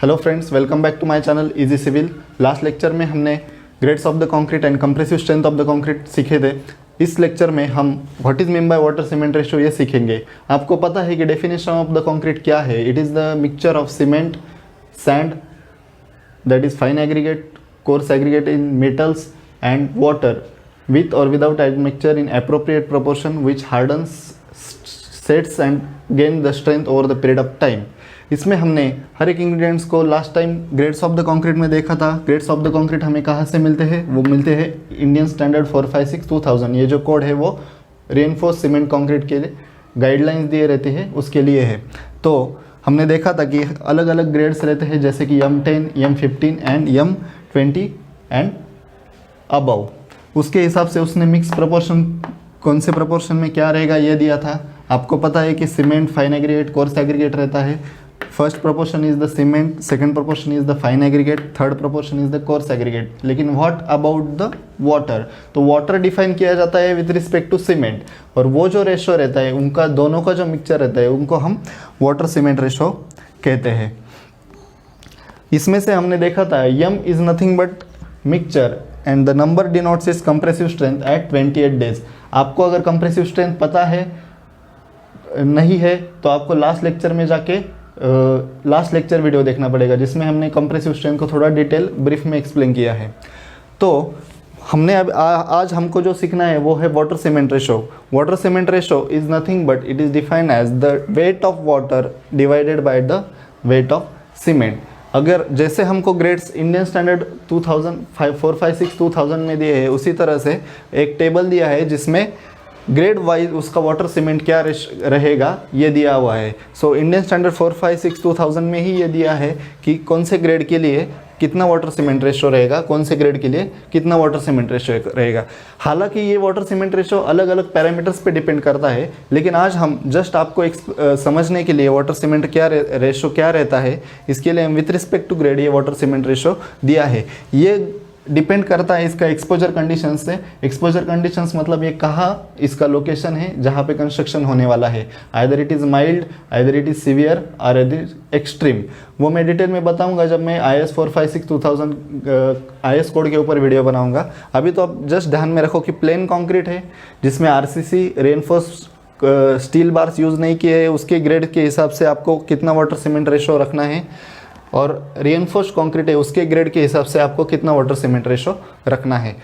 Hello friends, welcome back to my channel easy civil. Last lecture में हमने grades of the concrete and compressive strength of the concrete सीखे थे। इस lecture में हम what is mean by water cement ratio ये सीखेंगे। आपको पता है कि डेफिनेशन ऑफ द कंक्रीट क्या है? It is the mixture of cement, sand that is fine aggregate, coarse aggregate in metals and water with or without admixture in appropriate proportion which hardens, sets and gain the strength over the period of time। इसमें हमने हर एक ingredients को last time grades of the concrete में देखा था। Grades of the concrete हमें कहाँ से मिलते हैं? वो मिलते हैं इंडियन स्टैंडर्ड 456/2000। ये जो कोड है वो रीइंफोर्स सीमेंट कंक्रीट के लिए गाइडलाइंस दिए रहते हैं, उसके लिए है। तो हमने देखा था कि अलग अलग ग्रेड्स रहते हैं, जैसे कि M10, M15 and M20 and above. उसके हिसाब से उसने मिक्स प्रोपोर्शन कौन से प्रोपोर्शन में क्या रहेगा ये दिया था। आपको पता है कि cement, fine aggregate, coarse aggregate रहता है। First proportion is the cement, second proportion is the fine aggregate, third proportion is the coarse aggregate. लेकिन व्हाट अबाउट द वाटर? तो वाटर डिफाइन किया जाता है विद रिस्पेक्ट टू सीमेंट, और वो जो रेशो रहता है उनका दोनों का जो मिक्सचर रहता है उनको हम वाटर सीमेंट रेशो कहते हैं। इसमें से हमने देखा था M is nothing but mixture and the number denotes is compressive strength at 28 days. आपको अगर कंप्रेसिव स्ट्रेंथ पता है नहीं है तो आपको लास्ट लेक्चर में जाके लास्ट लेक्चर वीडियो देखना पड़ेगा, जिसमें हमने कंप्रेसिव स्ट्रेंथ को थोड़ा डिटेल ब्रीफ में एक्सप्लेन किया है। तो हमने अब आज हमको जो सीखना है वो है water cement ratio. Water cement ratio is nothing but it is defined as the weight of water divided by the weight of cement. अगर जैसे हमको ग्रेड्स इंडियन स्टैंडर्ड 456/2000 में दिए हैं, उसी तरह से एक टेबल दिया है जिसमें ग्रेड वाइज उसका वाटर सीमेंट क्या रहेगा ये दिया हुआ है। सो इंडियन स्टैंडर्ड 456/2000 में ही ये दिया है कि कौन से ग्रेड के लिए कितना वाटर सीमेंट रेशो रहेगा, कौन से ग्रेड के लिए कितना वाटर सीमेंट रेशो रहेगा। हालांकि ये वाटर सीमेंट रेशो अलग अलग पैरामीटर्स पे डिपेंड करता है, लेकिन आज हम जस्ट आपको समझने के लिए वाटर सीमेंट क्या रेशो क्या रहता है, इसके लिए हम विथ रिस्पेक्ट टू ग्रेड ये वाटर सीमेंट रेशो दिया है। ये डिपेंड करता है इसका एक्सपोजर कंडीशंस से। एक्सपोजर कंडीशंस मतलब ये कहाँ इसका लोकेशन है जहाँ पे कंस्ट्रक्शन होने वाला है। Either it is mild, either it is severe और एक्सट्रीम। वो मैं डिटेल में बताऊंगा जब मैं IS 456/2000 IS कोड के ऊपर वीडियो बनाऊंगा। अभी तो आप जस्ट ध्यान में रखो कि प्लेन कंक्रीट है जिसमें RCC reinforce steel bars use नहीं किए हैं, उसके ग्रेड के हिसाब से आपको कितना वाटर सीमेंट रेशो रखना है, और रीइंफोर्स्ड कंक्रीट है उसके ग्रेड के हिसाब से आपको कितना वाटर सीमेंट रेशो रखना है।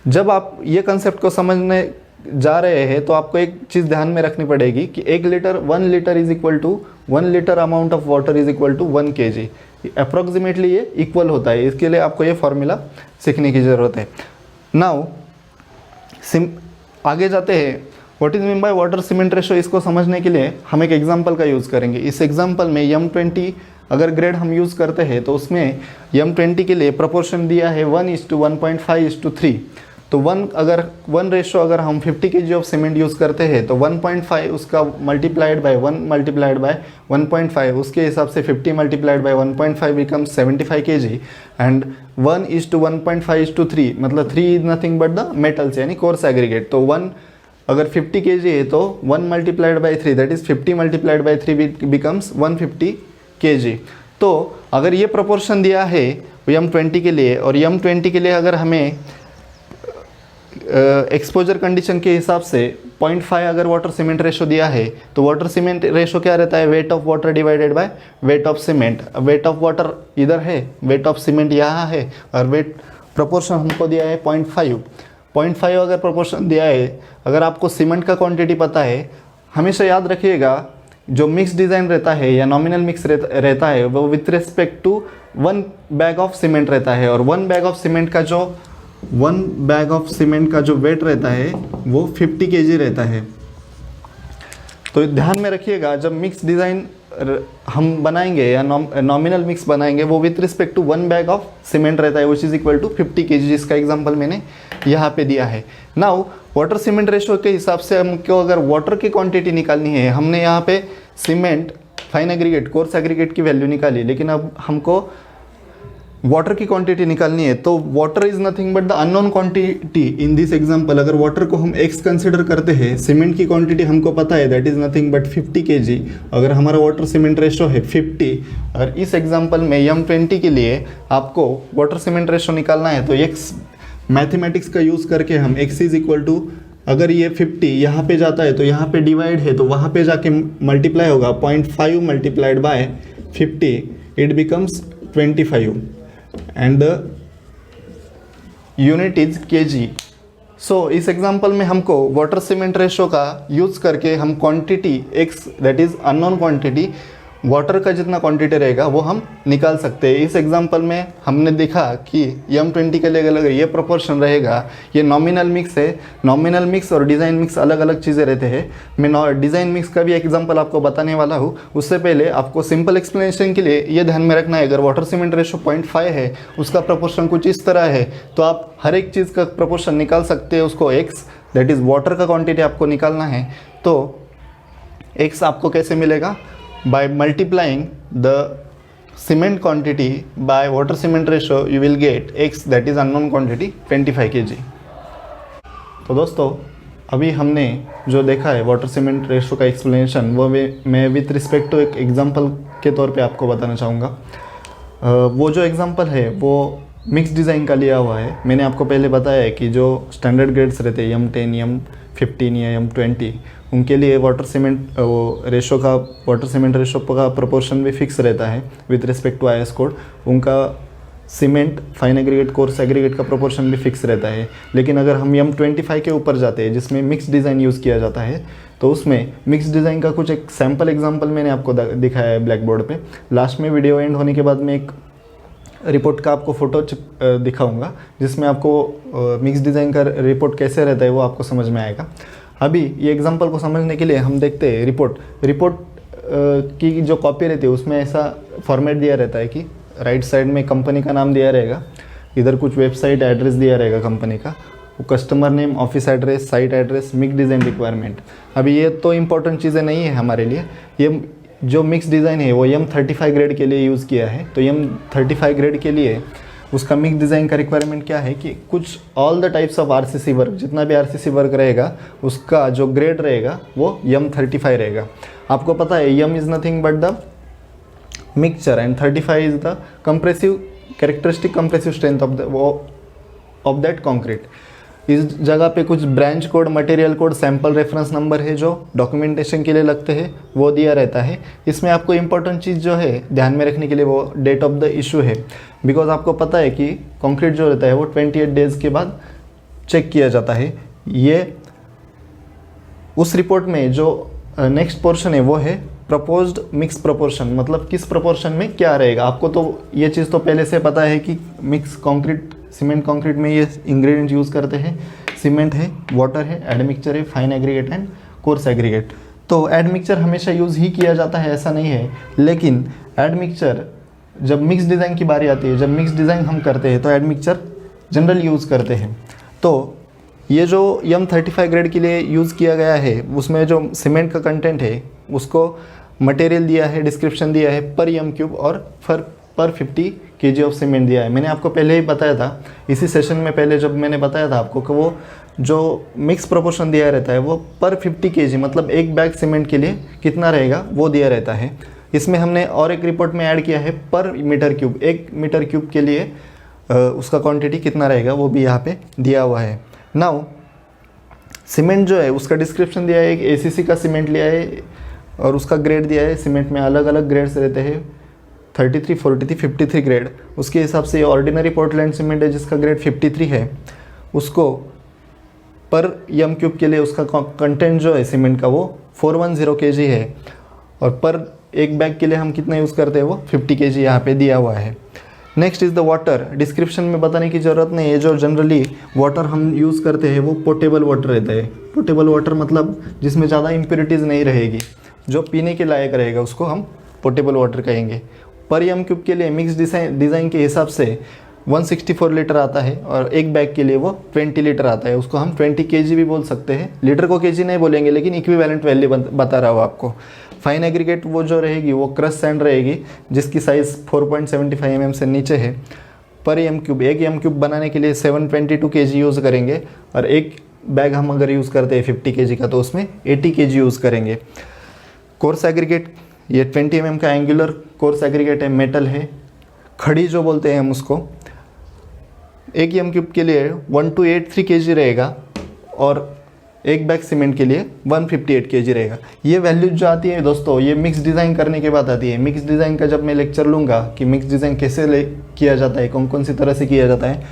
जब आप ये कंसेप्ट को समझने जा रहे हैं तो आपको एक चीज़ ध्यान में रखनी पड़ेगी कि 1 litre is equal to 1 litre amount of water is equal to 1 kg। Approximately ये इक्वल होता है। इसके लिए आपको ये फॉर्मूला सीखने की ज़रूरत है। नाउ आगे जाते हैं। What is mean by water cement ratio, इसको समझने के लिए हम एक एग्जाम्पल का यूज़ करेंगे। इस एग्जाम्पल में M20 अगर ग्रेड हम यूज़ करते हैं तो उसमें M20 के लिए प्रोपोर्शन दिया है 1:1.5:3। तो 1 रेशो अगर हम 50 kg ऑफ सीमेंट यूज़ करते हैं तो 1.5 उसका मल्टीप्लाइड बाय 1 मल्टीप्लाइड बाय 1.5, उसके हिसाब से 50 multiplied by 1.5 becomes 75 kg and 1:1.5:3 मतलब 3 is nothing but the metals यानी कोर्स एग्रीगेट। तो 1 अगर 50 kg है तो 1 multiplied by 3 that is 50 multiplied by 3 becomes 150 kg। तो अगर ये प्रोपोर्शन दिया है M20 के लिए, और M20 के लिए अगर हमें एक्सपोजर कंडीशन के हिसाब से 0.5 अगर वाटर सीमेंट रेशो दिया है तो वाटर सीमेंट रेशो क्या रहता है? Wait of water divided by weight of cement. Wait of water इधर है, वेट ऑफ सीमेंट यहाँ है, और वेट प्रोपोर्शन हमको दिया है 0.5 अगर प्रोपोर्शन दिया है। अगर आपको सीमेंट का क्वांटिटी पता है, हमेशा याद रखिएगा जो मिक्स डिज़ाइन रहता है या नॉमिनल मिक्स रहता है वो with respect to 1 bag of cement रहता है, और 1 बैग ऑफ सीमेंट का जो वेट रहता है वो 50 kg रहता है। तो ध्यान में रखिएगा जब मिक्स डिज़ाइन हम बनाएंगे या नॉमिनल मिक्स बनाएंगे वो with respect to 1 bag of cement रहता है which is equal to 50 kg, जिसका एग्जाम्पल मैंने यहाँ पे दिया है। नाउ वाटर सीमेंट रेशो के हिसाब से हमको अगर वाटर की क्वांटिटी निकालनी है, हमने यहाँ पे cement, fine aggregate, coarse aggregate की वैल्यू निकाली, लेकिन अब हमको वाटर की क्वांटिटी निकालनी है तो water is nothing but the unknown quantity in this example. अगर वाटर को हम x कंसिडर करते हैं, सीमेंट की क्वांटिटी हमको पता है that is nothing but 50 kg। अगर हमारा वाटर सीमेंट रेशो है 50, अगर इस एग्जांपल में M20 के लिए आपको वाटर सीमेंट रेशो निकालना है तो x मैथमेटिक्स का यूज़ करके हम x इज इक्वल टू, अगर ये 50 यहाँ पे जाता है तो यहाँ पे डिवाइड है तो वहाँ पे जाके मल्टीप्लाई होगा, 0.5 multiplied by 50 it becomes 25 and the unit is kg। सो इस एग्जांपल में हमको वाटर सीमेंट रेशो का यूज़ करके हम quantity x that is unknown quantity water का जितना क्वांटिटी रहेगा वो हम निकाल सकते हैं। इस एग्जांपल में हमने देखा कि M20 के लिए अगर ये प्रोपोर्शन रहेगा, ये नॉमिनल मिक्स है। नॉमिनल मिक्स और डिज़ाइन मिक्स अलग अलग चीज़ें रहते हैं। मैं डिज़ाइन मिक्स का भी एग्जांपल आपको बताने वाला हूँ। उससे पहले आपको सिंपल एक्सप्लेनेशन के लिए ये ध्यान में रखना है, अगर वाटर सीमेंट रेशो 0.5 है, उसका प्रोपोर्शन कुछ इस तरह है, तो आप हर एक चीज़ का प्रोपोर्शन निकाल सकते हैं। उसको x दैट इज़ वाटर का क्वान्टिटी आपको निकालना है तो x आपको कैसे मिलेगा? by multiplying the cement quantity by water cement ratio you will get x that is unknown quantity 25 kg। तो दोस्तों अभी हमने जो देखा है वाटर सीमेंट रेशो का एक्सप्लेनेशन, वो मैं विथ रिस्पेक्ट टू एक एग्जांपल के तौर पे आपको बताना चाहूँगा। वो जो एग्जांपल है वो मिक्स डिज़ाइन का लिया हुआ है। मैंने आपको पहले बताया है कि जो स्टैंडर्ड ग्रेड्स रहते हैं M10, M15 या M20, उनके लिए वाटर सीमेंट रेशो का प्रोपोर्शन भी फिक्स रहता है with respect to IS code. उनका cement, fine aggregate, coarse aggregate का प्रोपोर्शन भी फिक्स रहता है। लेकिन अगर हम M25 के ऊपर जाते हैं जिसमें मिक्स डिज़ाइन यूज़ किया जाता है, तो उसमें मिक्स डिज़ाइन का कुछ एक सैम्पल एग्जाम्पल मैंने आपको दिखाया है ब्लैक बोर्ड पर। लास्ट में वीडियो एंड होने के बाद में एक रिपोर्ट का आपको फ़ोटो दिखाऊंगा जिसमें आपको मिक्स डिज़ाइन का रिपोर्ट कैसे रहता है वो आपको समझ में आएगा। अभी ये एग्जांपल को समझने के लिए हम देखते हैं रिपोर्ट की जो कॉपी रहती है उसमें ऐसा फॉर्मेट दिया रहता है कि राइट साइड में कंपनी का नाम दिया रहेगा, इधर कुछ वेबसाइट एड्रेस दिया रहेगा कंपनी का, वो customer name, office address, site address, mix design requirement. अभी ये तो इम्पोर्टेंट चीज़ें नहीं है हमारे लिए। ये जो मिक्स डिज़ाइन है वो M35 ग्रेड के लिए यूज़ किया है। तो M35 ग्रेड के लिए उसका मिक्स डिज़ाइन का रिक्वायरमेंट क्या है कि कुछ all the types of RCC work, जितना भी RCC वर्क रहेगा उसका जो ग्रेड रहेगा वो M35 रहेगा। आपको पता है M is nothing but the mixture and 35 is the compressive characteristic compressive strength of that concrete. इस जगह पे कुछ branch code, material code, sample reference number है जो डॉक्यूमेंटेशन के लिए लगते हैं, वो दिया रहता है। इसमें आपको इम्पोर्टेंट चीज़ जो है ध्यान में रखने के लिए वो डेट ऑफ द इशू है। बिकॉज आपको पता है कि कंक्रीट जो रहता है वो 28 डेज़ के बाद चेक किया जाता है। ये उस रिपोर्ट में जो नेक्स्ट पोर्शन है वो है प्रपोज्ड मिक्स प्रोपोर्शन, मतलब किस प्रोपोर्शन में क्या रहेगा। आपको तो ये चीज़ तो पहले से पता है कि मिक्स कंक्रीट, सीमेंट कंक्रीट में ये इंग्रेडिएंट यूज़ करते हैं, सीमेंट है, वाटर है, एडमिक्सचर है, fine aggregate and coarse aggregate. तो एडमिक्सचर हमेशा यूज़ ही किया जाता है ऐसा नहीं है, लेकिन एडमिक्सचर जब मिक्स डिज़ाइन की बारी आती है, जब मिक्स डिज़ाइन हम करते हैं तो एडमिक्सचर जनरल यूज़ करते हैं। तो ये जो M35 ग्रेड के लिए यूज़ किया गया है उसमें जो सीमेंट का कंटेंट है उसको मटेरियल दिया है, डिस्क्रिप्शन दिया है पर M³ और पर 50 kg ऑफ सीमेंट दिया है। मैंने आपको पहले ही बताया था, इसी सेशन में पहले जब मैंने बताया था आपको कि वो जो मिक्स प्रोपोर्शन दिया रहता है वो पर 50 kg, मतलब एक बैग सीमेंट के लिए कितना रहेगा वो दिया रहता है। इसमें हमने और एक रिपोर्ट में ऐड किया है पर मीटर क्यूब, 1 मीटर क्यूब के लिए उसका क्वांटिटी कितना रहेगा वो भी यहाँ पे दिया हुआ है। नाउ सीमेंट जो है उसका डिस्क्रिप्शन दिया है, एक ACC का सीमेंट लिया है और उसका ग्रेड दिया है। सीमेंट में अलग अलग ग्रेड्स रहते हैं, 33, 43, 53 ग्रेड। उसके हिसाब से ऑर्डिनरी पोर्टलैंड सीमेंट है जिसका ग्रेड 53 है, उसको पर M³ के लिए उसका कंटेंट जो है सीमेंट का वो 410 kg है, और पर एक बैग के लिए हम कितना यूज़ करते हैं वो 50 kg यहाँ पे दिया हुआ है। Next is the water. Description में बताने की ज़रूरत नहीं है, जो जनरली वाटर हम यूज़ करते हैं वो पोर्टेबल वाटर रहता है। पोर्टेबल वाटर मतलब जिसमें ज़्यादा इम्प्योरिटीज़ नहीं रहेगी, जो पीने के लायक रहेगा उसको हम पोर्टेबल वाटर कहेंगे। पर M³ के लिए मिक्स डिज़ाइन के हिसाब से 164 लीटर आता है और एक बैग के लिए वो 20 लीटर आता है, उसको हम 20 kg भी बोल सकते हैं। लीटर को kg नहीं बोलेंगे लेकिन इक्विवेलेंट वैल्यू बता रहा हूँ आपको। फाइन एग्रीगेट वो जो रहेगी वो क्रश सैंड रहेगी जिसकी साइज़ 4.75 mm से नीचे है, पर एम क्यूब, एक एम क्यूब बनाने के लिए 722 kg यूज़ करेंगे, और एक बैग हम अगर यूज़ करते हैं 50 kg का तो उसमें 80 kg यूज़ करेंगे। कोर्स एग्रीगेट, ये 20 mm का एंगुलर कोर्स एग्रीगेट है, मेटल है, खड़ी जो बोलते हैं हम उसको। एक एम क्यूब के लिए 1283 kg रहेगा, और एक बैग सीमेंट के लिए 158 kg रहेगा। ये वैल्यूज जो आती है दोस्तों, ये मिक्स डिज़ाइन करने के बाद आती है। मिक्स डिज़ाइन का जब मैं लेक्चर लूँगा कि मिक्स डिज़ाइन कैसे किया जाता है, कौन कौन सी तरह से किया जाता है,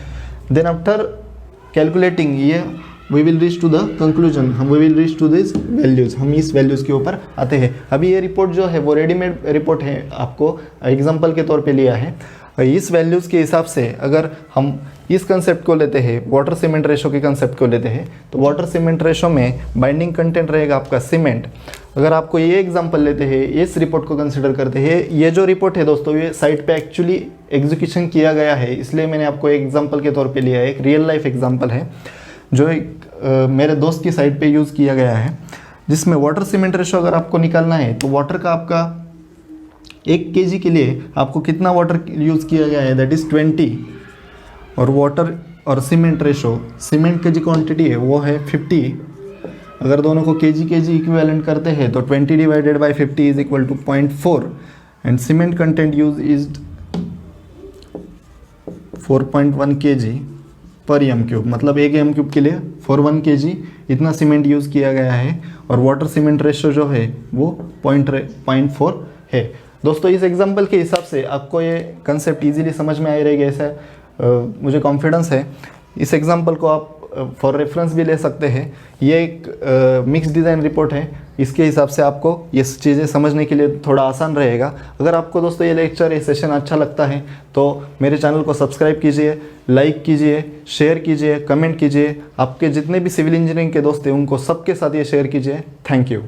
देन आफ्टर कैलकुलेटिंग ये we will reach to the conclusion, हम we will reach to this values, हम इस वैल्यूज़ के ऊपर आते हैं। अभी ये रिपोर्ट जो है वो रेडीमेड रिपोर्ट है, आपको एग्जाम्पल के तौर पे लिया है। इस वैल्यूज़ के हिसाब से अगर हम इस कंसेप्ट को लेते हैं, वाटर सीमेंट रेशो के कंसेप्ट को लेते हैं, तो वाटर सीमेंट रेशो में बाइंडिंग कंटेंट रहेगा आपका सीमेंट। अगर आपको ये एग्जांपल लेते हैं, इस रिपोर्ट को कंसिडर करते हैं, ये जो रिपोर्ट है दोस्तों ये साइट पे एक्चुअली एग्जीक्यूशन किया गया है, इसलिए मैंने आपको एग्जांपल के तौर पे लिया है। एक रियल लाइफ एग्जांपल है जो मेरे दोस्त की साइट पे यूज़ किया गया है, जिसमें वाटर सीमेंट रेशो अगर आपको निकालना है तो वाटर का आपका 1 kg के लिए आपको कितना वाटर यूज़ किया गया है, दैट इज़ 20, और वाटर और सीमेंट रेशो, सीमेंट की जो क्वांटिटी है वो है 50। अगर दोनों को kg इक्विवेलेंट करते हैं तो 20 divided by 50 is equal to 0.4, and cement content use is 4.1 kg per M cube, मतलब एक एम क्यूब के लिए 41 kg इतना सीमेंट यूज़ किया गया है, और वाटर सीमेंट रेशो जो है वो 0.4 है। दोस्तों इस एग्जांपल के हिसाब से आपको ये कंसेप्ट इजीली समझ में आ ही रहेगा, ऐसा मुझे कॉन्फिडेंस है। इस एग्जांपल को आप फॉर रेफरेंस भी ले सकते हैं। ये एक मिक्स डिज़ाइन रिपोर्ट है, इसके हिसाब से आपको ये चीज़ें समझने के लिए थोड़ा आसान रहेगा। अगर आपको दोस्तों ये लेक्चर, ये सेशन अच्छा लगता है तो मेरे चैनल को सब्सक्राइब कीजिए, लाइक कीजिए, शेयर कीजिए, कमेंट कीजिए। आपके जितने भी सिविल इंजीनियरिंग के दोस्त हैं उनको सबके साथ ये शेयर कीजिए। Thank you.